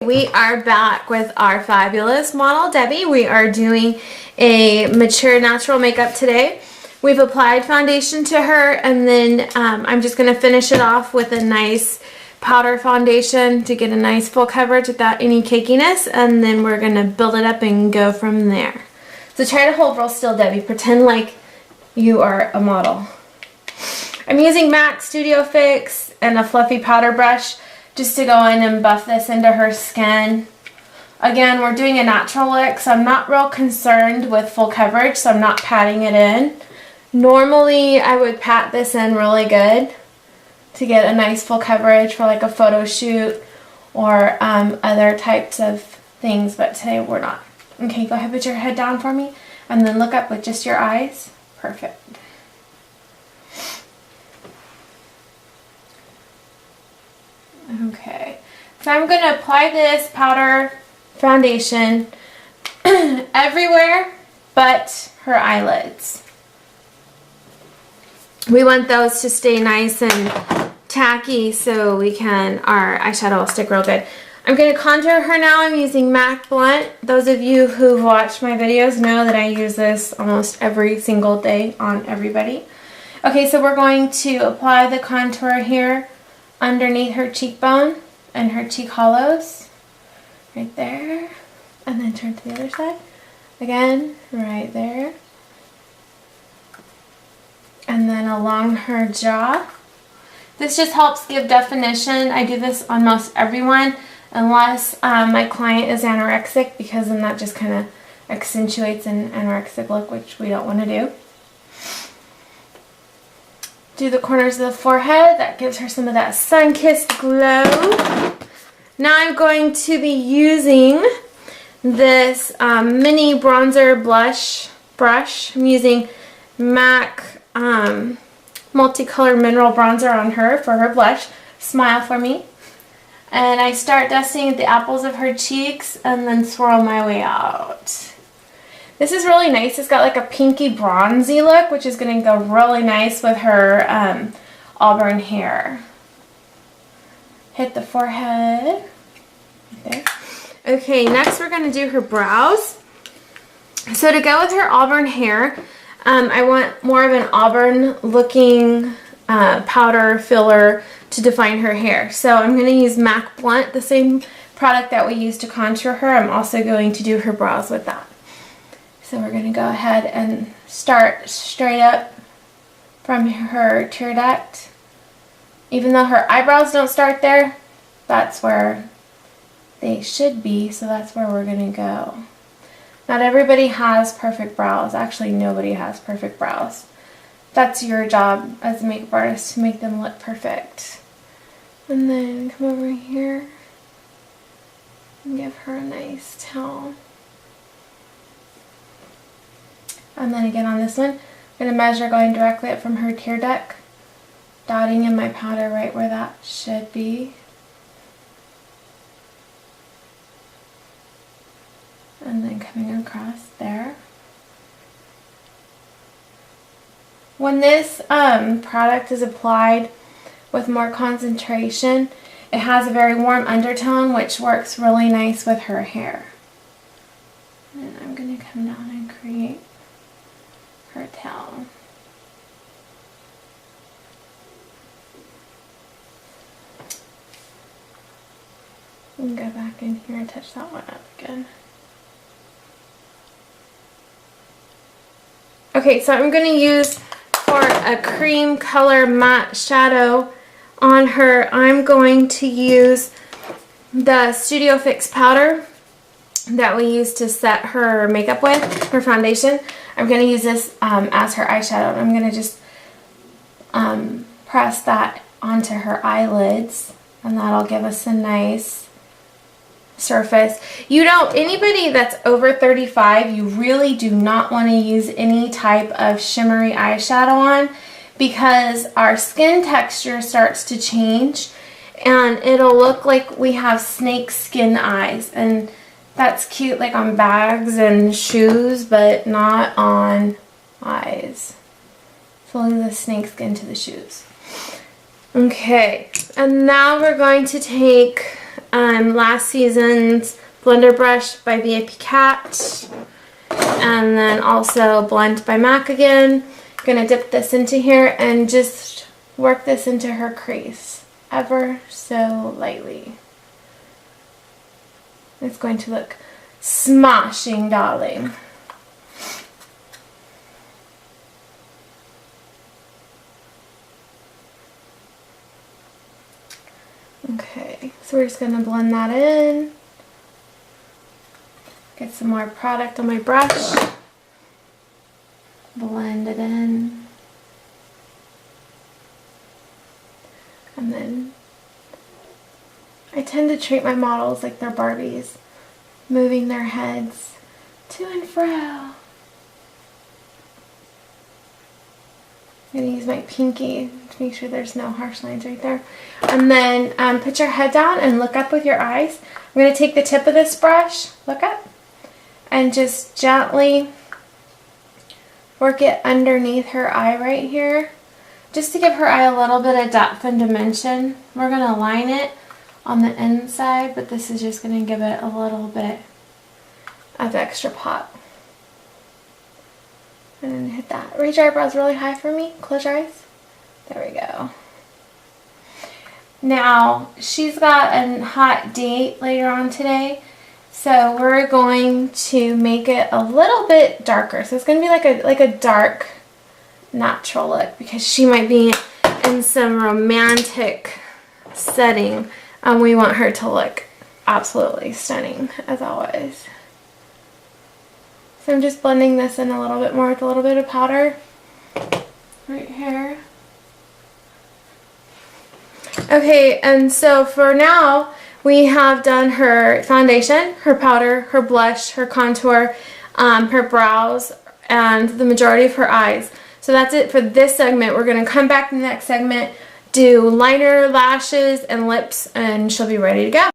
We are back with our fabulous model, Debbie. We are doing a mature natural makeup today. We've applied foundation to her, and then I'm just going to finish it off with a nice powder foundation to get a nice full coverage without any cakiness, and then we're going to build it up and go from there. So try to hold real still, Debbie. Pretend like you are a model. I'm using MAC Studio Fix and a fluffy powder brush just to go in and buff this into her skin. Again, we're doing a natural look, so I'm not real concerned with full coverage, so I'm not patting it in. Normally, I would pat this in really good to get a nice full coverage for like a photo shoot or other types of things, but today we're not. Okay, go ahead, put your head down for me, and then look up with just your eyes. Perfect. Okay, so I'm going to apply this powder foundation everywhere but her eyelids. We want those to stay nice and tacky so our eyeshadow will stick real good. I'm going to contour her now. I'm using MAC Blunt. Those of you who've watched my videos know that I use this almost every single day on everybody. Okay, so we're going to apply the contour here underneath her cheekbone and her cheek hollows, right there, and then turn to the other side, again, right there, and then along her jaw. This just helps give definition. I do this on most everyone, unless my client is anorexic, because then that just kind of accentuates an anorexic look, which we don't want to do. Do the corners of the forehead. That gives her some of that sun-kissed glow. Now I'm going to be using this mini bronzer blush brush. I'm using MAC Multicolor Mineral Bronzer on her for her blush. Smile for me. And I start dusting the apples of her cheeks and then swirl my way out. This is really nice. It's got like a pinky bronzy look, which is going to go really nice with her auburn hair. Hit the forehead. Right there. Okay, next we're going to do her brows. So to go with her auburn hair, I want more of an auburn looking powder filler to define her hair. So I'm going to use MAC Blunt, the same product that we use to contour her. I'm also going to do her brows with that. So we're going to go ahead and start straight up from her tear duct. Even though her eyebrows don't start there, that's where they should be, so that's where we're going to go. Not everybody has perfect brows. Actually, nobody has perfect brows. That's your job as a makeup artist, to make them look perfect. And then come over here and give her a nice towel. And then again on this one, I'm going to measure going directly up from her tear duct, dotting in my powder right where that should be. And then coming across there. When this product is applied with more concentration, it has a very warm undertone, which works really nice with her hair. And I'm going to come down and create her towel. And go back in here and touch that one up again. Okay, so I'm going to use, for a cream color matte shadow on her, I'm going to use the Studio Fix powder that we use to set her makeup with, her foundation. I'm going to use this as her eyeshadow. I'm going to just press that onto her eyelids, and that'll give us a nice surface. Anybody that's over 35, you really do not want to use any type of shimmery eyeshadow on, because our skin texture starts to change and it'll look like we have snake skin eyes, and that's cute like on bags and shoes, but not on eyes. Follow the snake skin to the shoes. Okay, and now we're going to take last season's blender brush by VIP Cat, and then also Blend by MAC again. I'm gonna dip this into here and just work this into her crease ever so lightly. It's going to look smashing, darling. Okay, so we're just going to blend that in. Get some more product on my brush. Blend it in. And then I tend to treat my models like they're Barbies, moving their heads to and fro. I'm going to use my pinky to make sure there's no harsh lines right there. And then put your head down and look up with your eyes. I'm going to take the tip of this brush, look up, and just gently work it underneath her eye right here, just to give her eye a little bit of depth and dimension. We're going to line it on the inside, but this is just going to give it a little bit of extra pop. And then hit that. Raise your eyebrows really high for me. Close your eyes. There we go. Now, she's got a hot date later on today, so we're going to make it a little bit darker. So it's going to be like a dark, natural look, because she might be in some romantic setting, and we want her to look absolutely stunning, as always. So I'm just blending this in a little bit more with a little bit of powder right here. Okay, and so for now, we have done her foundation, her powder, her blush, her contour, her brows, and the majority of her eyes. So that's it for this segment. We're going to come back in the next segment, do liner, lashes, and lips, and she'll be ready to go.